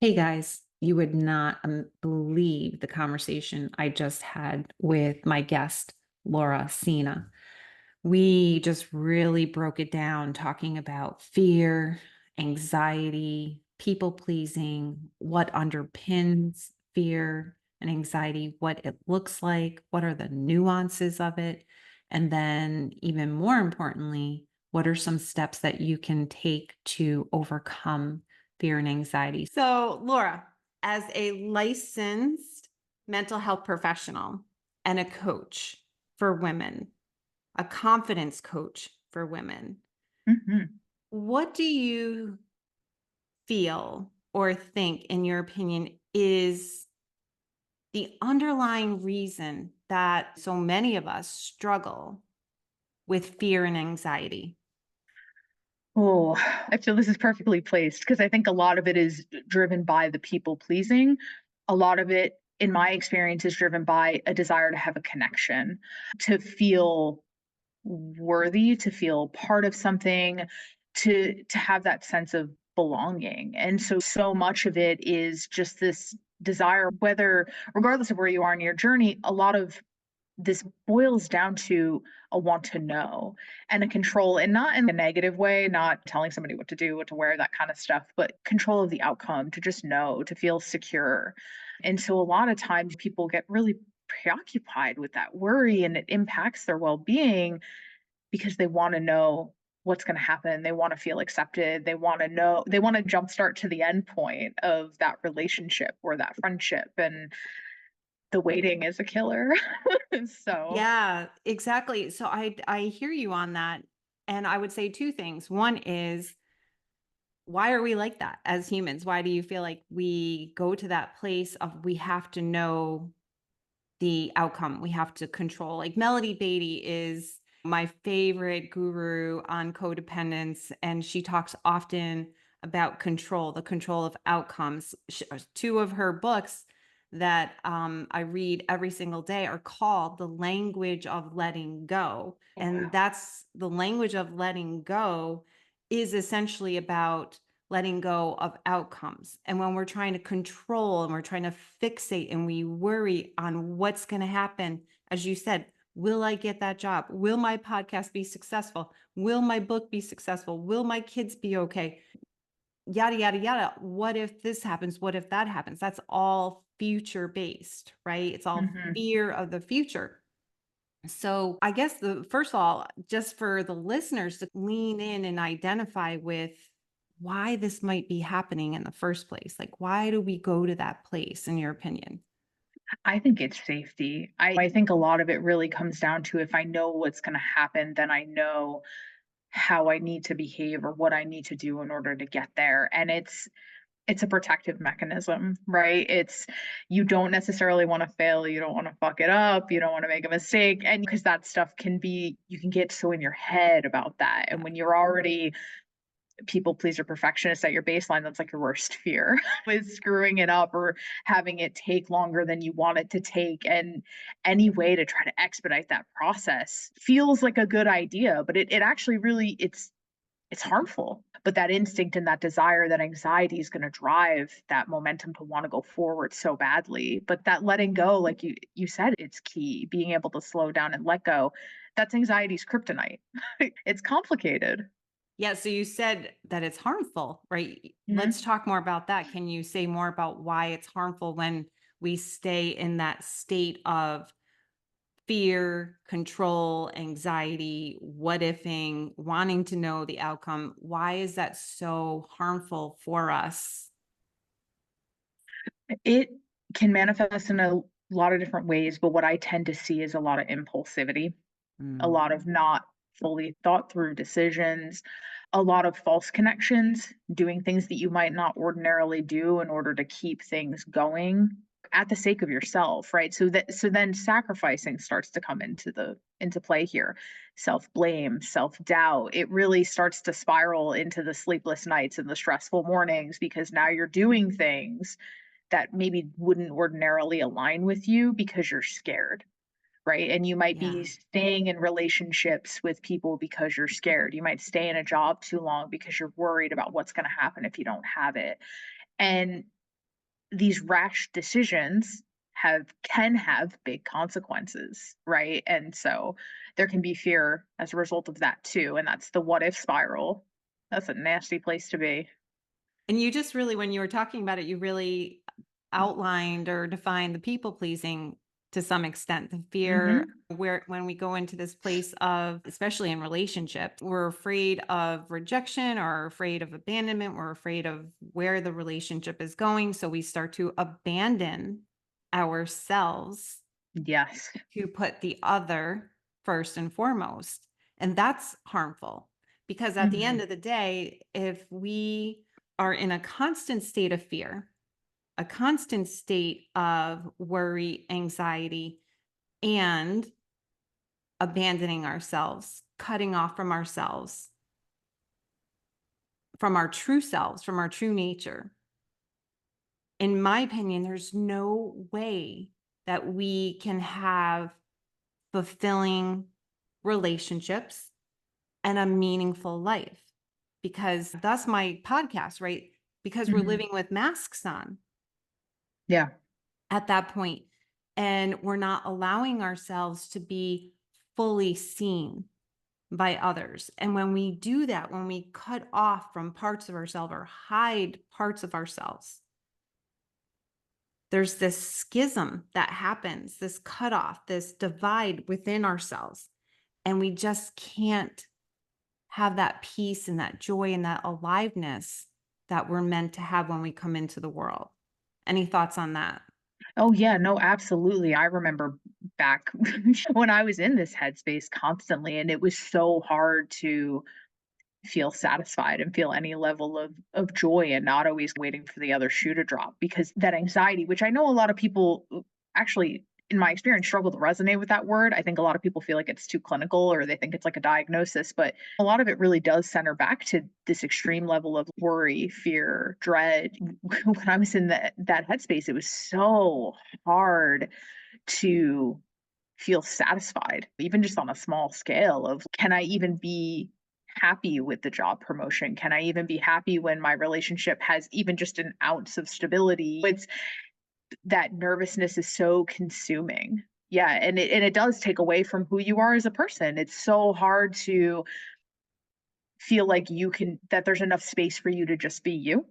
Hey guys, you would not believe the conversation I just had with my guest, Laura Sina. We just really broke it down talking about fear, anxiety, people pleasing, what underpins fear and anxiety, what it looks like, what are the nuances of it, and then, even more importantly, what are some steps that you can take to overcome fear and anxiety. So, Laura, as a licensed mental health professional and a coach for women, a confidence coach for women, Mhm. what do you feel or think, in your opinion, is the underlying reason that so many of us struggle with fear and anxiety? Oh, I feel this is perfectly placed because I think a lot of it is driven by the people pleasing. A lot of it, in my experience, is driven by a desire to have a connection, to feel worthy, to feel part of something, to have that sense of belonging. And so much of it is just this desire, whether regardless of where you are in your journey, a lot of this boils down to a want to know and a control, and not in a negative way, not telling somebody what to do, what to wear, that kind of stuff, but control of the outcome, to just know, to feel secure. And so a lot of times people get really preoccupied with that worry, and it impacts their well-being because they want to know what's going to happen. They want to feel accepted. They want to know, they want to jumpstart to the end point of that relationship or that friendship. And the waiting is a killer. So, Yeah, exactly. So I hear you on that. And I would say two things. One is, why are we like that as humans? Why do you feel like we go to that place of we have to know the outcome? We have to control. Like Melody Beatty is my favorite guru on codependence, and she talks often about control, the control of outcomes. Two of her books that I read every single day are called The Language of Letting Go. oh, And wow. that's the language of letting go is essentially about letting go of outcomes. And when we're trying to control and we're trying to fixate and we worry on what's going to happen, as you said, will I get that job? Will my podcast be successful? Will my book be successful? Will my kids be okay? Yada, yada, yada. What if this happens? What if that happens? That's all future based, right? It's all Mhm. fear of the future. So I guess the first of all, just for the listeners to lean in and identify with why this might be happening in the first place. Like, why do we go to that place, in your opinion? I think it's safety. I think a lot of it really comes down to, if I know what's gonna happen, then I know how I need to behave or what I need to do in order to get there, and it's a protective mechanism, right? It's, you don't necessarily wanna fail, you don't wanna fuck it up, you don't wanna make a mistake, and because that stuff can be, you can get so in your head about that, and Yeah. when you're already people pleaser perfectionist at your baseline, that's like your worst fear is screwing it up or having it take longer than you want it to take. And any way to try to expedite that process feels like a good idea, but it actually really, it's harmful. But that instinct and that desire, that anxiety is going to drive that momentum to want to go forward so badly. But that letting go, like you said, it's key. Being able to slow down and let go. That's anxiety's kryptonite. It's complicated. Yeah. So you said that it's harmful, right? Let's Mhm. talk more about that. Can you say more about why it's harmful when we stay in that state of fear, control, anxiety, what ifing, wanting to know the outcome? Why is that so harmful for us? It can manifest in a lot of different ways, but what I tend to see is a lot of impulsivity, a Mm. lot of not fully thought through decisions, a lot of false connections, doing things that you might not ordinarily do in order to keep things going at the sake of yourself, right? So then sacrificing starts to come into play here. Self-blame, self-doubt. It really starts to spiral into the sleepless nights and the stressful mornings because now you're doing things that maybe wouldn't ordinarily align with you because you're scared, right? And you might be Yeah. staying in relationships with people because you're scared. You might stay in a job too long because you're worried about what's going to happen if you don't have it. And these rash decisions can have big consequences, right? And so there can be fear as a result of that too. And that's the what if spiral. That's a nasty place to be. And you just really, when you were talking about it, you really outlined or defined the people pleasing to some extent, the fear Hmm. where when we go into this place of, especially in relationships, we're afraid of rejection or afraid of abandonment. We're afraid of where the relationship is going. So we start to abandon ourselves Yes. to put the other first and foremost. And that's harmful because at the end Hmm. of the day, if we are in a constant state of fear, a constant state of worry, anxiety, and abandoning ourselves, cutting off from our true selves, from our true nature. In my opinion, there's no way that we can have fulfilling relationships and a meaningful life because that's my podcast, right? Because we're Hmm. living with masks on Yeah. at that point, and we're not allowing ourselves to be fully seen by others. And when we do that, when we cut off from parts of ourselves or hide parts of ourselves, there's this schism that happens, this cutoff, this divide within ourselves. And we just can't have that peace and that joy and that aliveness that we're meant to have when we come into the world. Any thoughts on that? Oh, yeah, no, absolutely. I remember back when I was in this headspace constantly, and it was so hard to feel satisfied and feel any level of joy and not always waiting for the other shoe to drop because that anxiety, which I know a lot of people actually in my experience struggle to resonate with that word. I think a lot of people feel like it's too clinical or they think it's like a diagnosis, but a lot of it really does center back to this extreme level of worry, fear, dread. When I was in that headspace, it was so hard to feel satisfied, even just on a small scale of can I even be happy with the job promotion? Can I even be happy when my relationship has even just an ounce of stability? It's that nervousness is so consuming. Yeah, and it does take away from who you are as a person. It's so hard to feel like you can that there's enough space for you to just be you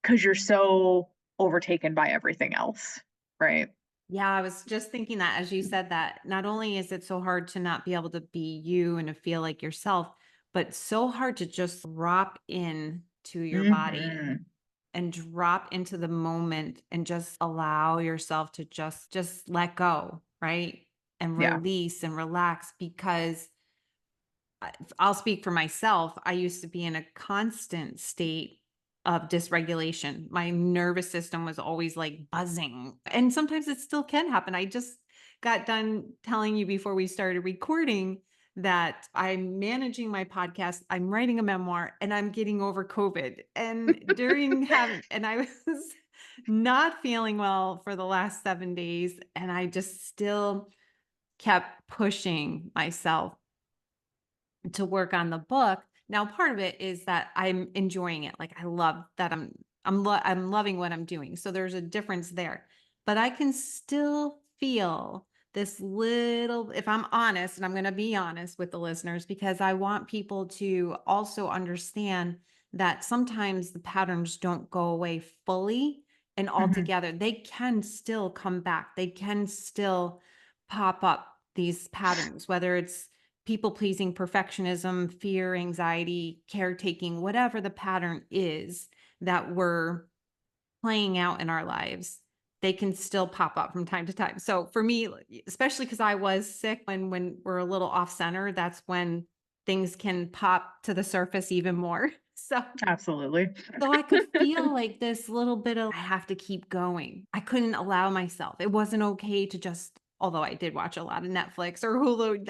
because you're so overtaken by everything else, right? Yeah, I was just thinking that as you said that, not only is it so hard to not be able to be you and to feel like yourself, but so hard to just drop in to your body Mhm. and drop into the moment and just allow yourself to just let go, right? And Yeah. release and relax because I'll speak for myself. I used to be in a constant state of dysregulation. My nervous system was always like buzzing. And sometimes it still can happen. I just got done telling you before we started recording that I'm managing my podcast, I'm writing a memoir, and I'm getting over COVID. And and I was not feeling well for the last 7 days. And I just still kept pushing myself to work on the book. Now, part of it is that I'm enjoying it. Like I love that I'm loving what I'm doing. So there's a difference there. But I can still feel this little, if I'm honest, and I'm going to be honest with the listeners because I want people to also understand that sometimes the patterns don't go away fully and Mhm. altogether. They can still come back. They can still pop up these patterns, whether it's people pleasing, perfectionism, fear, anxiety, caretaking, whatever the pattern is that we're playing out in our lives, they can still pop up from time to time. So for me, especially because I was sick when we're a little off center, that's when things can pop to the surface even more. Absolutely. So I could feel like this little bit of I have to keep going. I couldn't allow myself. It wasn't okay to just although I did watch a lot of Netflix or Hulu,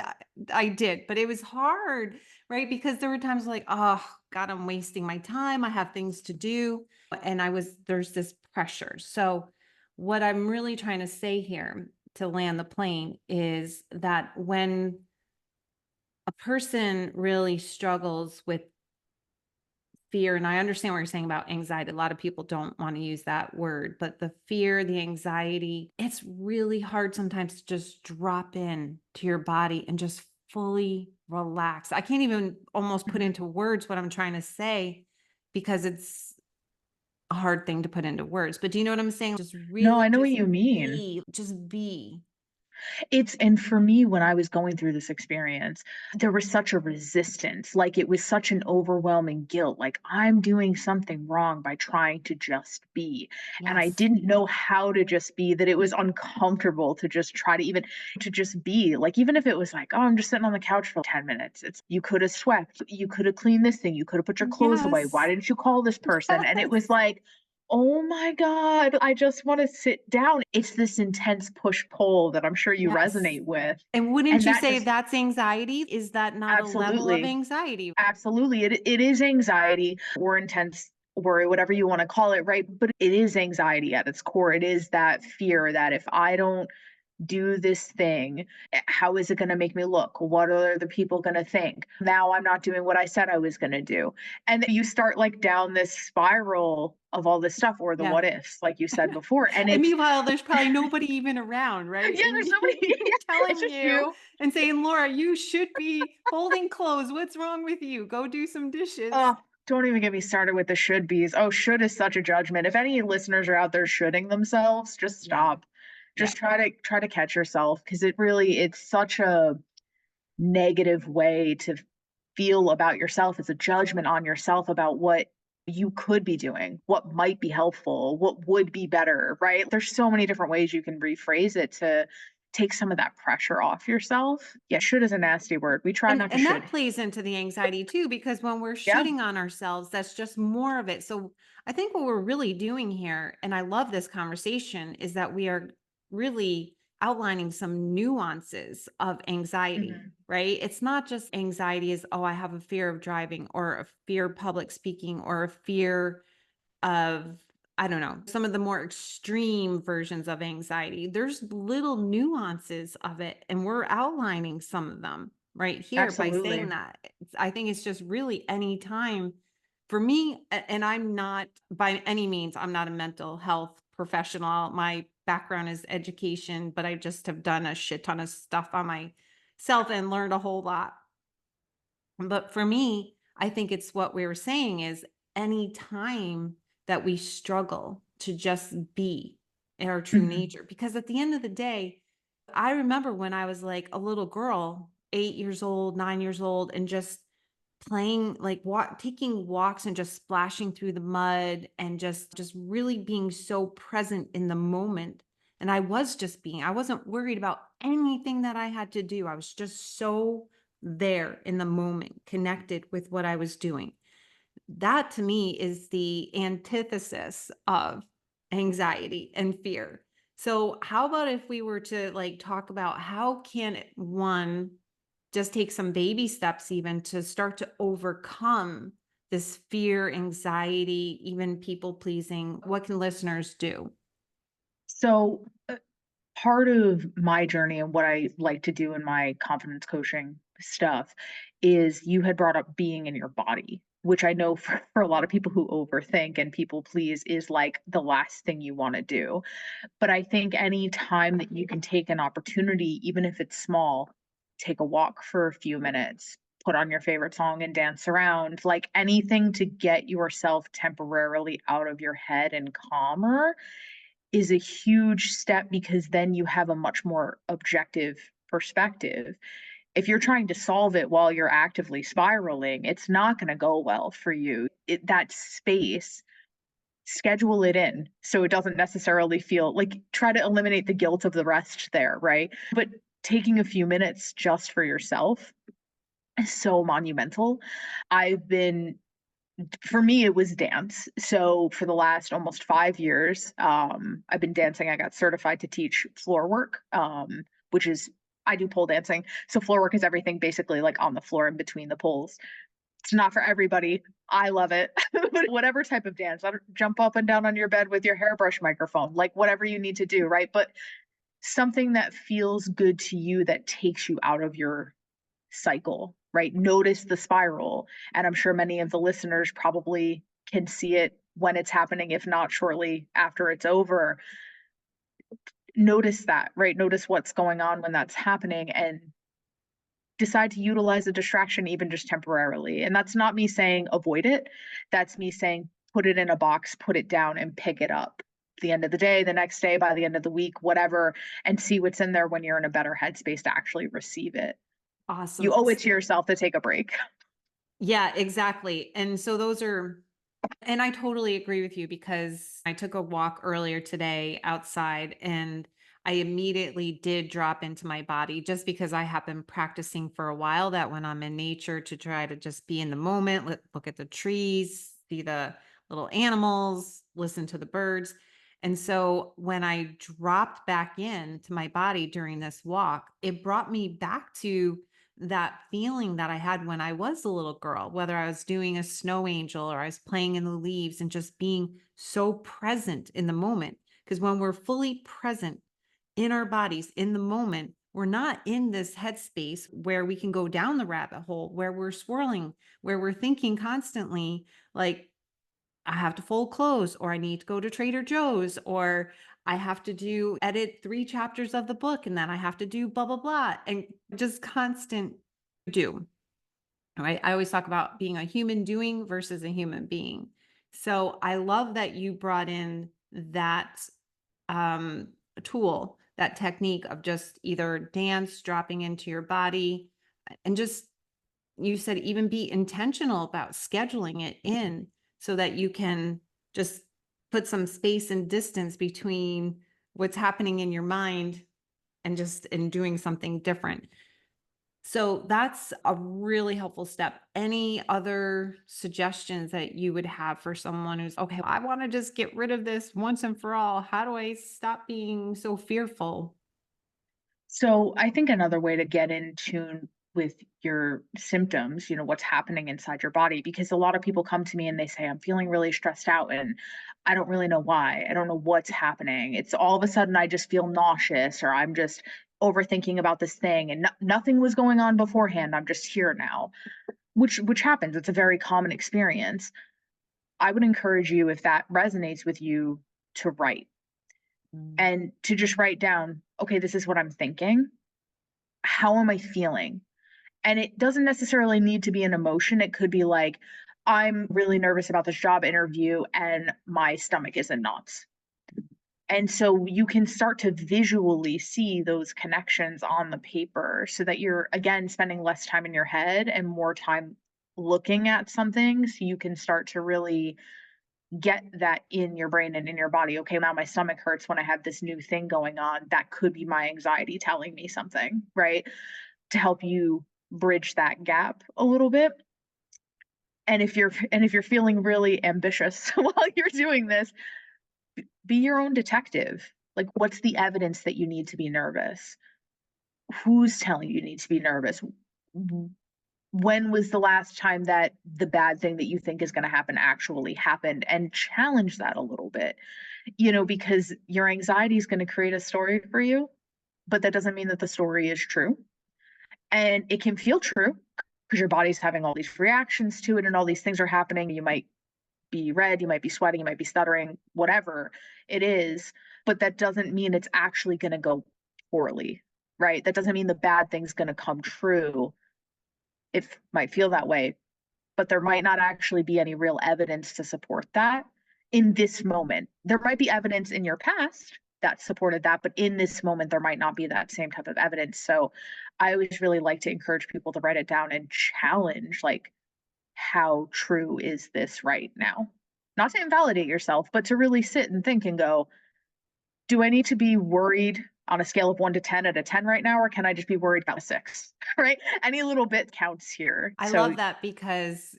I did, but it was hard, right? Because there were times like, oh God, I'm wasting my time. I have things to do. And there's this pressure. So what I'm really trying to say here to land the plane is that when a person really struggles with fear, and I understand what you're saying about anxiety. A lot of people don't want to use that word, but the fear, the anxiety, it's really hard sometimes to just drop in to your body and just fully relax. I can't even almost put Mhm. into words what I'm trying to say because it's a hard thing to put into words. But do you know what I'm saying? Just No, really I know what just you mean. be, just be. And for me, when I was going through this experience, there was such a resistance. Like it was such an overwhelming guilt. Like I'm doing something wrong by trying to just be. And I Yes. didn't know how to just be, that it was uncomfortable to just try to even to just be. Like even if it was like, oh, I'm just sitting on the couch for 10 minutes. It's you could have swept, you could have cleaned this thing, you could have put your clothes away. Why Yes. didn't you call this person? And it was Yes. like, oh my God, I just want to sit down. It's this intense push-pull that I'm sure you Yes. resonate with. And wouldn't And you that say just that's anxiety? Is that not a level of absolutely, anxiety? absolutely, it is anxiety or intense worry, whatever you wanna call it, right? But it is anxiety at its core. It is that fear that if I don't do this thing, how is it going to make me look? What are the people going to think? Now I'm not doing what I said I was going to do. And then you start like down this spiral of all this stuff or the Yeah. what ifs, like you said before. And And it's, meanwhile, there's probably nobody even around, right? yeah, And there's nobody, you it's telling just you you. and saying, "Laura, you should be folding clothes. What's wrong with you? Go do some dishes." Oh, don't even get me started with the should be's. Oh, should is such a judgment. If any listeners are out there shoulding themselves, just Yeah. stop. Yeah. Just try to catch yourself because it's such a negative way to feel about yourself. It's a judgment on yourself about what you could be doing, what might be helpful, what would be better, right? There's so many different ways you can rephrase it to take some of that pressure off yourself. Yeah, should is a nasty word. We try not to And that should. plays into the anxiety too, because when we're Yeah. shooting on ourselves, that's just more of it. So I think what we're really doing here, and I love this conversation, is that we are really outlining some nuances of anxiety, Mhm. right? It's not just anxiety is, oh, I have a fear of driving or a fear of public speaking or a fear of, I don't know, some of the more extreme versions of anxiety. There's little nuances of it, and we're outlining some of them right here by saying Absolutely. that. I think it's just really any time for me, and I'm not by any means, I'm not a mental health professional. My background is education, but I just have done a shit ton of stuff on myself and learned a whole lot. But for me, I think it's what we were saying is any time that we struggle to just be in our true Mhm. nature. Because at the end of the day, I remember when I was like a little girl, 8 years old, 9 years old, and just playing like taking walks and just splashing through the mud and just really being so present in the moment. And I was just being, I wasn't worried about anything that I had to do. I was just so there in the moment, connected with what I was doing. That to me is the antithesis of anxiety and fear. So, how about if we were to like talk about how can one just take some baby steps even to start to overcome this fear, anxiety, even people pleasing? What can listeners do? So, part of my journey and what I like to do in my confidence coaching stuff is you had brought up being in your body, which I know for a lot of people who overthink and people please is like the last thing you want to do. But I think any time that you can take an opportunity, even if it's small, take a walk for a few minutes, put on your favorite song and dance around, like anything to get yourself temporarily out of your head and calmer is a huge step because then you have a much more objective perspective. If you're trying to solve it while you're actively spiraling, it's not going to go well for you. That space, schedule it in so it doesn't necessarily feel like try to eliminate the guilt of the rest there, right? But taking a few minutes just for yourself is so monumental. I've been for me it was dance. So for the last almost 5 years, I've been dancing. I got certified to teach floor work, which is I do pole dancing. So floor work is everything basically like on the floor in between the poles. It's not for everybody. I love it. But whatever type of dance, I don't jump up and down on your bed with your hairbrush microphone, like whatever you need to do, right? But something that feels good to you that takes you out of your cycle, right? Notice the spiral. And I'm sure many of the listeners probably can see it when it's happening, if not shortly after it's over. Notice that, right? Notice what's going on when that's happening and decide to utilize a distraction even just temporarily. And that's not me saying avoid it. That's me saying put it in a box, put it down and pick it up. At the end of the day, the next day, by the end of the week, whatever, and see what's in there when you're in a better headspace to actually receive it. You Awesome. owe it to yourself to take a break. Yeah, exactly. And so those are, and I totally agree with you because I took a walk earlier today outside and I immediately did drop into my body just because I have been practicing for a while that when I'm in nature to try to just be in the moment, look at the trees, see the little animals, listen to the birds. And so when I dropped back into my body during this walk, it brought me back to that feeling that I had when I was a little girl, whether I was doing a snow angel or I was playing in the leaves and just being so present in the moment. Because when we're fully present in our bodies in the moment, we're not in this headspace where we can go down the rabbit hole, where we're swirling, where we're thinking constantly like, I have to fold clothes, or I need to go to Trader Joe's, or I have to do edit 3 chapters of the book, and then I have to do blah, blah, blah, and just constant do, right? I always talk about being a human doing versus a human being. So I love that you brought in that tool, that technique of just either dance, dropping into your body, and just you said even be intentional about scheduling it in so that you can just put some space and distance between what's happening in your mind and just in doing something different. So that's a really helpful step. Any other suggestions that you would have for someone who's okay, I want to just get rid of this once and for all? How do I stop being so fearful? So I think another way to get in tune with your symptoms, what's happening inside your body, because a lot of people come to me and they say, I'm feeling really stressed out and I don't really know why. I don't know what's happening. It's all of a sudden I just feel nauseous or I'm just overthinking about this thing and nothing was going on beforehand. I'm just here now, which happens. It's a very common experience. I would encourage you, if that resonates with you, to write Mm. and to just write down, okay, this is what I'm thinking. How am I feeling? And it doesn't necessarily need to be an emotion. It could be like, I'm really nervous about this job interview and my stomach is in knots. And so you can start to visually see those connections on the paper so that you're, again, spending less time in your head and more time looking at something. So you can start to really get that in your brain and in your body. Okay, now my stomach hurts when I have this new thing going on. That could be my anxiety telling me something, right? To help you bridge that gap a little bit. And if you're feeling really ambitious while you're doing this, be your own detective. Like, what's the evidence that you need to be nervous? Who's telling you need to be nervous? When was the last time that the bad thing that you think is going to happen actually happened? And challenge that a little bit, because your anxiety is going to create a story for you, but that doesn't mean that the story is true. And it can feel true because your body's having all these reactions to it and all these things are happening. You might be red, you might be sweating, you might be stuttering, whatever it is, but that doesn't mean it's actually going to go poorly, right? That doesn't mean the bad thing's going to come true. It might feel that way, but there might not actually be any real evidence to support that in this moment. There might be evidence in your past that supported that, but in this moment, there might not be that same type of evidence. So I always really like to encourage people to write it down and challenge, like, how true is this right now? Not to invalidate yourself, but to really sit and think and go, do I need to be worried on a scale of 1 to 10 at a 10 right now, or can I just be worried about a 6? Right? Any little bit counts here. I So love that because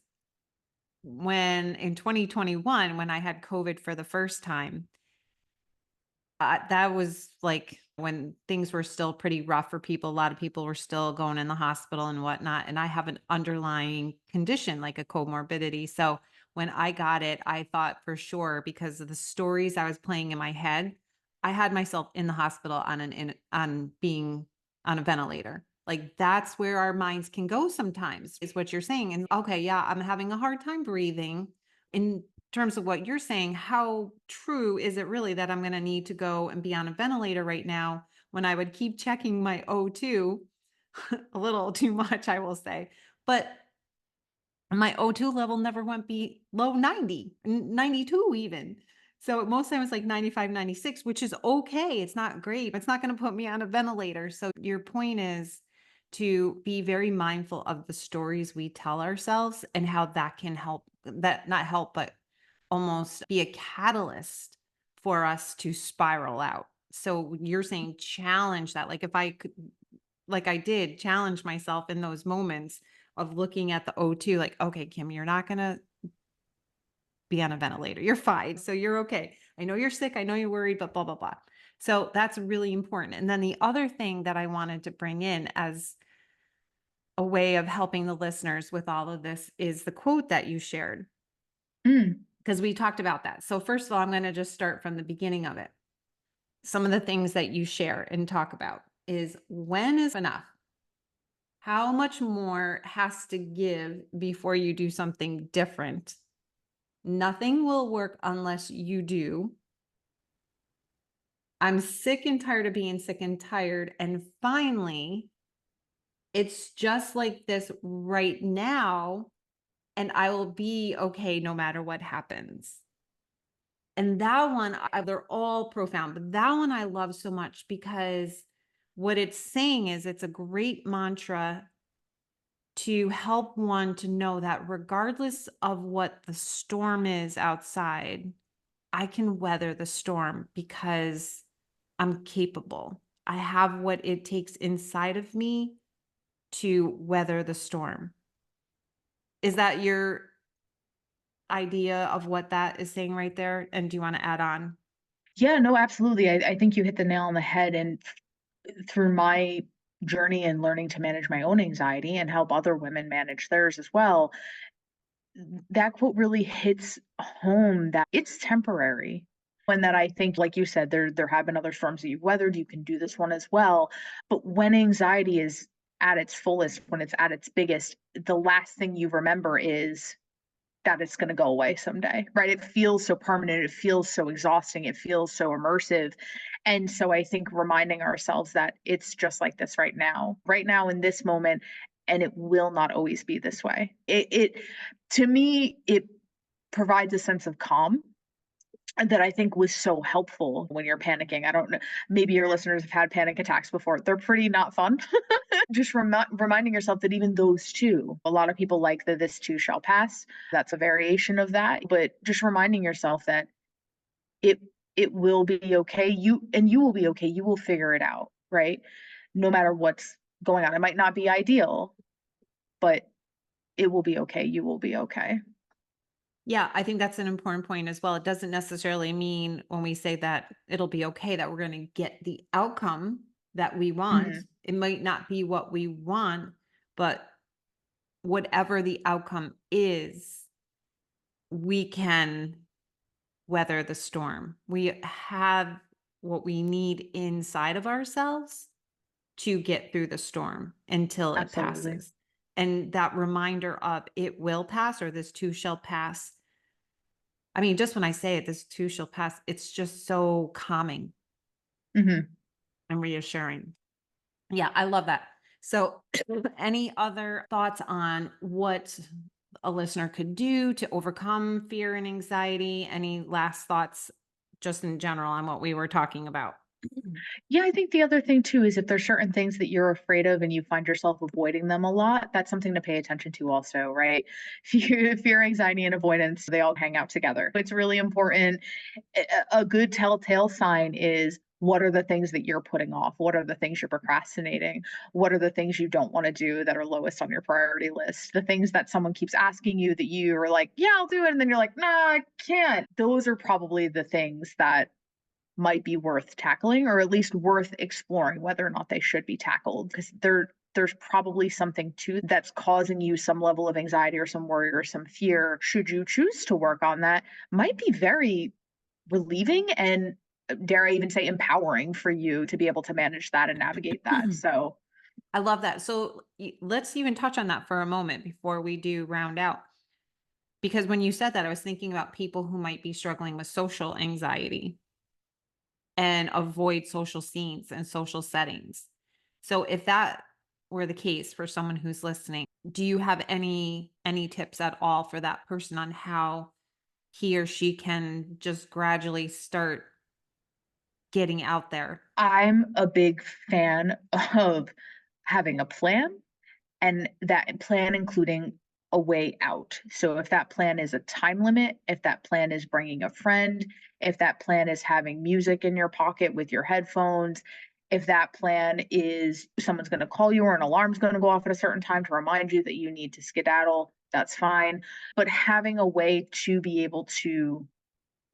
when in 2021, when I had COVID for the first time, that was like when things were still pretty rough for people. A lot of people were still going in the hospital and whatnot. And I have an underlying condition like a comorbidity. So when I got it, I thought for sure because of the stories I was playing in my head, I had myself in the hospital on being on a ventilator. Like that's where our minds can go sometimes, is what you're saying. And okay, yeah, I'm having a hard time breathing. In terms of what you're saying, how true is it really that I'm going to need to go and be on a ventilator right now when I would keep checking my O2 a little too much, I will say. But my O2 level never went below 90, 92 even. So most times like 95, 96, which is okay. It's not great. It's not going to put me on a ventilator. So your point is to be very mindful of the stories we tell ourselves and how that can help, that not help, but almost be a catalyst for us to spiral out. So you're saying challenge that. Like if I could, like I did challenge myself in those moments of looking at the O2, like, okay, Kim, you're not going to be on a ventilator. You're fine. So you're okay. I know you're sick. I know you're worried, but blah, blah, blah. So that's really important. And then the other thing that I wanted to bring in as a way of helping the listeners with all of this is the quote that you shared, Mm, because we talked about that. So, first of all, I'm going to just start from the beginning of it. Some of the things that you share and talk about is when is enough? How much more has to give before you do something different? Nothing will work unless you do. I'm sick and tired of being sick and tired. And finally, it's just like this right now, and I will be okay no matter what happens. And that one, they're all profound, but that one I love so much because what it's saying is it's a great mantra to help one to know that regardless of what the storm is outside, I can weather the storm because I'm capable. I have what it takes inside of me to weather the storm. Is that your idea of what that is saying right there? And do you want to add on? yeah, no, absolutely. I think you hit the nail on the head. And through my journey and learning to manage my own anxiety and help other women manage theirs as well, that quote really hits home that it's temporary. And that I think, like you said, there have been other storms that you've weathered. You can do this one as well. But when anxiety is at its fullest, when it's at its biggest, the last thing you remember is that it's going to go away someday, right? It feels so permanent. It feels so exhausting. It feels so immersive. And so I think reminding ourselves that it's just like this right now in this moment, and it will not always be this way. It to me, it provides a sense of calm and that I think was so helpful when you're panicking. I don't know, maybe your listeners have had panic attacks before. They're pretty not fun. Just reminding yourself that even those two, a lot of people like the this too shall pass. That's a variation of that, but just reminding yourself that it it will be okay. You will be okay. You will figure it out, right? No matter what's going on. It might not be ideal, but it will be okay. You will be okay. Yeah, I think that's an important point as well. It doesn't necessarily mean when we say that it'll be okay that we're going to get the outcome that we want. Mhm. It might not be what we want, but whatever the outcome is, we can weather the storm. We have what we need inside of ourselves to get through the storm until it Absolutely. passes. And that reminder of it will pass or this too shall pass. I mean, just when I say it, this too shall pass, it's just so calming Mhm. and reassuring. Yeah, I love that. So, any other thoughts on what a listener could do to overcome fear and anxiety? Any last thoughts, just in general, on what we were talking about? Yeah, I think the other thing too is if there's certain things that you're afraid of and you find yourself avoiding them a lot, that's something to pay attention to also, right? Fear, anxiety, and avoidance, they all hang out together. It's really important. A good telltale sign is what are the things that you're putting off? What are the things you're procrastinating? What are the things you don't want to do that are lowest on your priority list? The things that someone keeps asking you that you are like, yeah, I'll do it. And then you're like, nah, I can't. Those are probably the things that might be worth tackling or at least worth exploring whether or not they should be tackled because there's probably something too that's causing you some level of anxiety or some worry or some fear. Should you choose to work on that, might be very relieving and dare I even say empowering for you to be able to manage that and navigate that. So I love that. So let's even touch on that for a moment before we do round out. Because when you said that, I was thinking about people who might be struggling with social anxiety and avoid social scenes and social settings. So if that were the case for someone who's listening, do you have any tips at all for that person on how he or she can just gradually start getting out there? I'm a big fan of having a plan, and that plan including a way out. So if that plan is a time limit, if that plan is bringing a friend, if that plan is having music in your pocket with your headphones, if that plan is someone's going to call you or an alarm's going to go off at a certain time to remind you that you need to skedaddle, that's fine. But having a way to be able to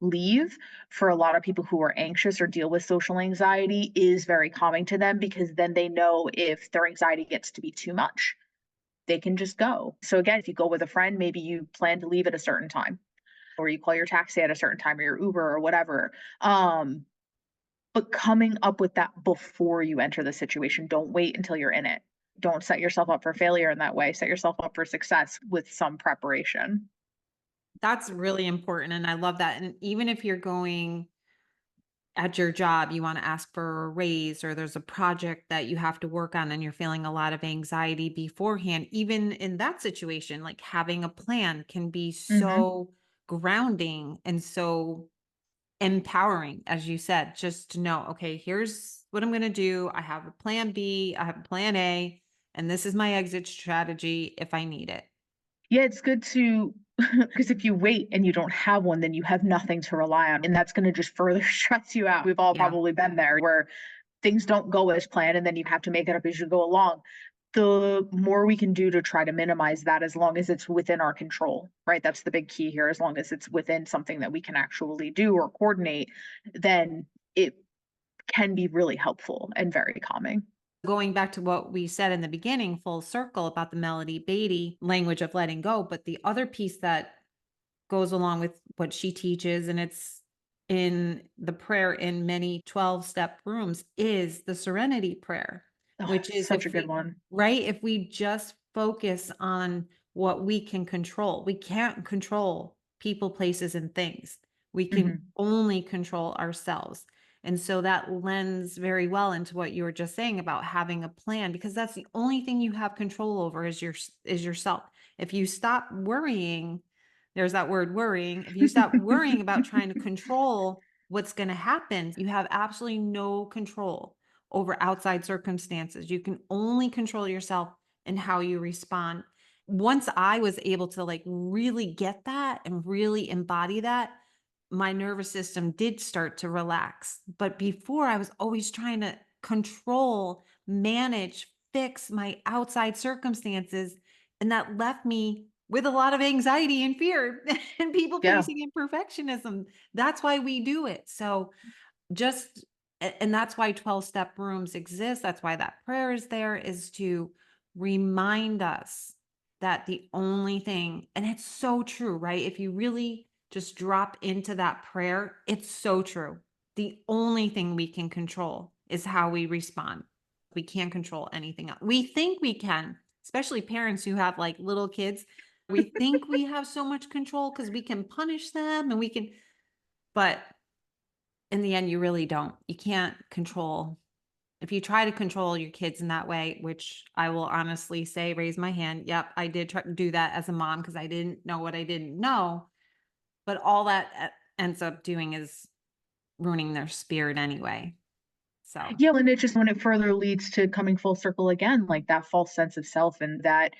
leave for a lot of people who are anxious or deal with social anxiety is very calming to them, because then they know if their anxiety gets to be too much, they can just go. So again, if you go with a friend, maybe you plan to leave at a certain time, or you call your taxi at a certain time, or your Uber or whatever. But coming up with that before you enter the situation, don't wait until you're in it. Don't set yourself up for failure in that way. Set yourself up for success with some preparation. That's really important, and I love that. And even if you're going at your job, you want to ask for a raise, or there's a project that you have to work on and you're feeling a lot of anxiety beforehand, even in that situation, like having a plan can be Hmm. so grounding and so empowering, as you said, just to know, okay, here's what I'm going to do. I have a plan B, I have a plan A, and this is my exit strategy if I need it. Yeah, it's good to, because if you wait and you don't have one, then you have nothing to rely on. And that's going to just further stress you out. We've all Yeah. probably been there where things don't go as planned and then you have to make it up as you go along. The more we can do to try to minimize that, as long as it's within our control, right? That's the big key here. As long as it's within something that we can actually do or coordinate, then it can be really helpful and very calming. Going back to what we said in the beginning, full circle about the Melody Beatty language of letting go. But the other piece that goes along with what she teaches, and it's in the prayer in many 12-step rooms, is the serenity prayer, Oh, which is such a if good we, one. right, if we just focus on what we can control. We can't control people, places, and things. We can Hmm. only control ourselves. And so that lends very well into what you were just saying about having a plan, because that's the only thing you have control over is yourself. If you stop worrying, there's that word worrying. If you stop worrying about trying to control what's going to happen, you have absolutely no control over outside circumstances. You can only control yourself and how you respond. Once I was able to like really get that and really embody that, my nervous system did start to relax. But before, I was always trying to control, manage, fix my outside circumstances. And that left me with a lot of anxiety and fear and people Yeah. pleasing and perfectionism. That's why we do it. So just and that's why 12-step rooms exist. That's why that prayer is there, is to remind us that the only thing, and it's so true, right? If you really just drop into that prayer, it's so true. The only thing we can control is how we respond. We can't control anything else. We think we can, especially parents who have like little kids. We think we have so much control because we can punish them and we can, but in the end, you really don't. You can't control. If you try to control your kids in that way, which I will honestly say, raise my hand. Yep, I did try to do that as a mom because I didn't know what I didn't know. But all that ends up doing is ruining their spirit anyway. So, Yeah, and it just, when it further leads to coming full circle again, like that false sense of self and that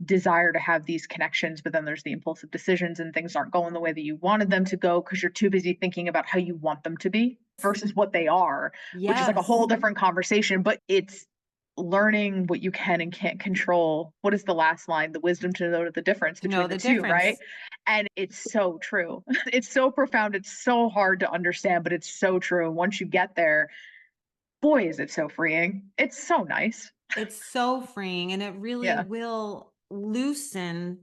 desire to have these connections, but then there's the impulsive decisions and things aren't going the way that you wanted them to go because you're too busy thinking about how you want them to be versus what they are, which is like a whole yes, different conversation. But it's learning what you can and can't control. What is the last line? The wisdom to know the difference to know between the the two, right? difference. And it's so true. It's so profound. It's so hard to understand, but it's so true. And once you get there, boy, is it so freeing. It's so nice. It's so freeing, and it really Yeah. will loosen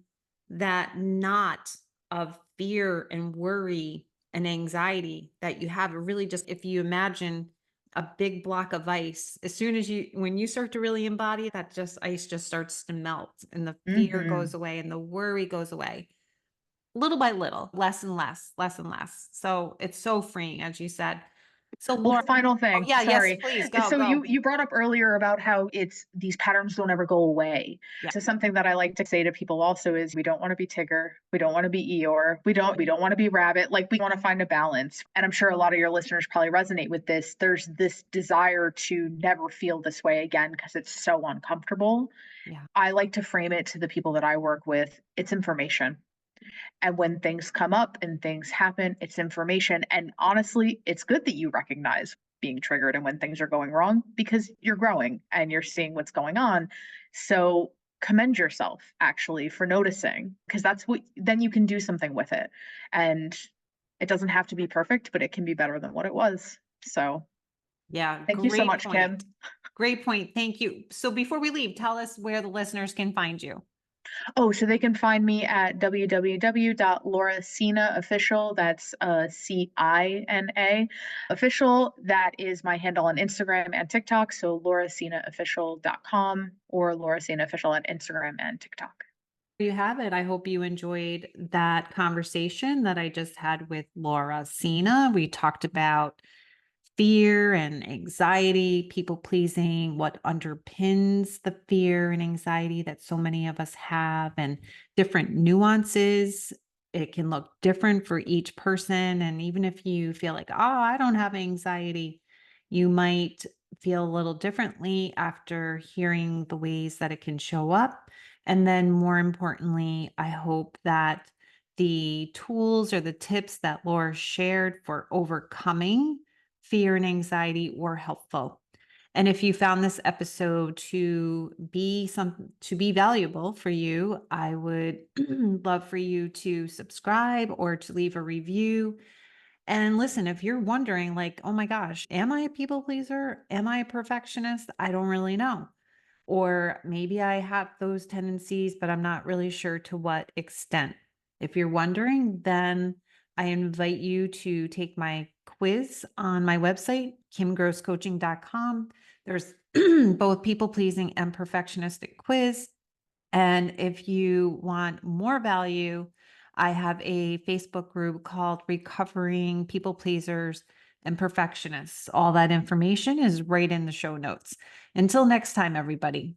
that knot of fear and worry and anxiety that you have. It really just, if you imagine a big block of ice. As soon as when you start to really embody that, just ice just starts to melt and the fear Hmm. goes away and the worry goes away little by little, less and less, less and less. So it's so freeing, as you said. So Well, Laura, final oh thing, yeah, yes, sorry. please go, So go. you brought up earlier about how it's these patterns don't ever go away. Yeah, So something that I like to say to people also is we don't want to be Tigger, we don't want to be Eeyore, we don't want to be Rabbit. Like we want to find a balance. And I'm sure a lot of your listeners probably resonate with this. There's this desire to never feel this way again because it's so uncomfortable. yeah, I like to frame it to the people that I work with. It's information. And when things come up and things happen, it's information. And honestly, it's good that you recognize being triggered and when things are going wrong because you're growing and you're seeing what's going on. So commend yourself actually for noticing because that's what then you can do something with it. And it doesn't have to be perfect, but it can be better than what it was. So yeah. thank you so Great much, point. Kim. Great point. Thank you. So before we leave, tell us where the listeners can find you. Oh, so they can find me at www.lauracina official. That's Cina official. That is my handle on Instagram and TikTok. So lauracinaofficial.com or Laura Cina official on Instagram and TikTok. There you have it. I hope you enjoyed that conversation that I just had with Laura Sina. We talked about fear and anxiety, people pleasing, what underpins the fear and anxiety that so many of us have, and different nuances. It can look different for each person. And even if you feel like, oh, I don't have anxiety, you might feel a little differently after hearing the ways that it can show up. And then, more importantly, I hope that the tools or the tips that Laura shared for overcoming fear and anxiety were helpful. And if you found this episode to be valuable for you, I would love for you to subscribe or to leave a review. And listen, if you're wondering like, "Oh my gosh, am I a people pleaser? Am I a perfectionist? I don't really know." Or maybe I have those tendencies, but I'm not really sure to what extent. If you're wondering, then I invite you to take my quiz on my website, kimgrosscoaching.com. There's both people pleasing and perfectionistic quiz. And if you want more value, I have a Facebook group called Recovering People Pleasers and Perfectionists. All that information is right in the show notes. Until next time, everybody.